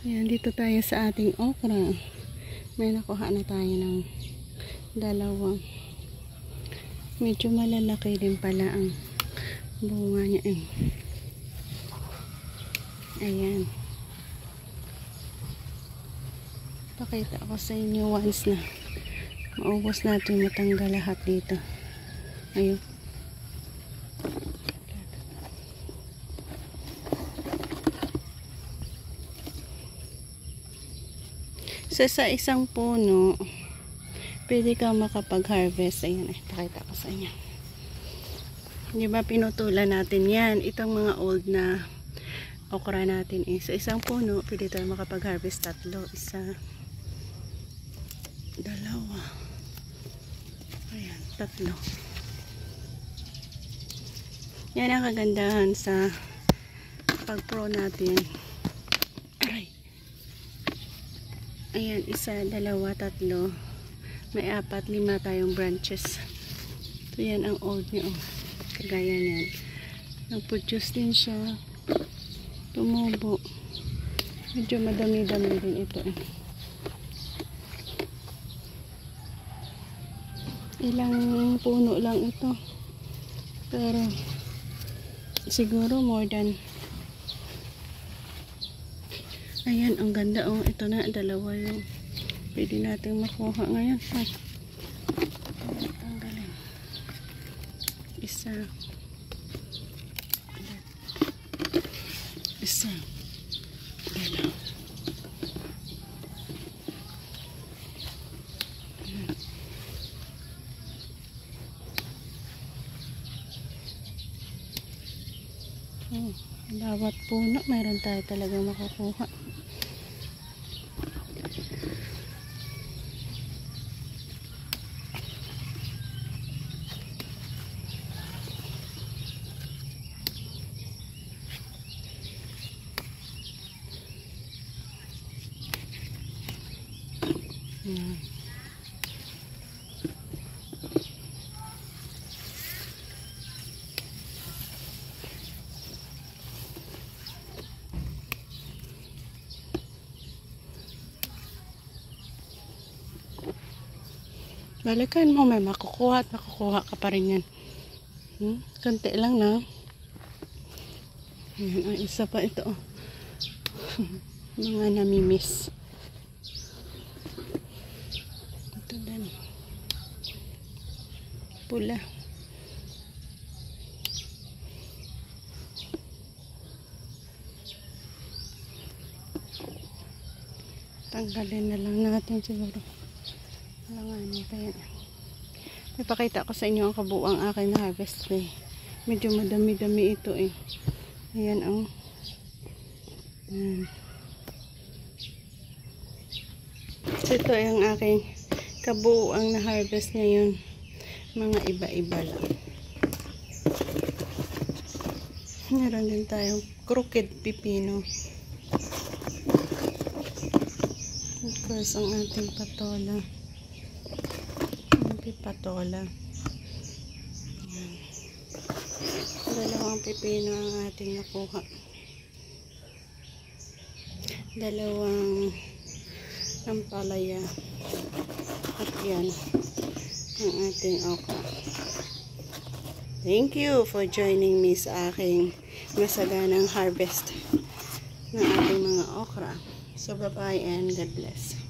Ayan, dito tayo sa ating okra. May nakuha na tayo ng dalawang. Medyo malalaki din pala ang bunga niya eh. Ayan. Pakita ko sa inyo once na maubos natin matanggal lahat dito. Ayun. So, sa isang puno, pwede ka makapag-harvest. Ayan, pakita ko sa inyo. Di ba, pinutulan natin yan. Itong mga old na okra natin eh. Sa isang puno, pwede tayo makapag-harvest 3. 1, 2. Ayan, 3. Yan ang kagandahan sa pag-pro natin. Ayan, 1, 2, 3. May 4, 5 tayong branches. So, yan ang old niya. Oh. Kagaya niyan. Nag-produce din siya. Tumubo. Medyo madami-dami din ito. Ilang puno lang ito. Pero, siguro more than. Ayan, ang ganda. Oh, ito na, 2 yung pwede natin makuha ngayon. Ay, tanggalin. 1. 1. 2. Oh, bawat puno mayroon tayo talaga makukuha. Balikan mo, may makukuha at makukuha ka pa rin yan. Kunti lang na. Ayan, ang isa pa ito. Mga namimiss. Ito din. Pula. Tanggalin na lang natin siguro. Langanin pa yan. Ipakita ko sa inyo ang kabuuang aking harvest eh. Medyo madami-dami ito eh. Ayan ang So, ito ay ang aking kabuuang na harvest ngayon. Mga iba-iba lang. Meron din tayong crooked pipino. Of course, ang ating patola. Patola. Dalawang pipino ang ating nakuha. 2 ampalaya. At yan ang ating okra. Thank you for joining me sa aking masaganang harvest ng ating mga okra. So, bye-bye and God bless.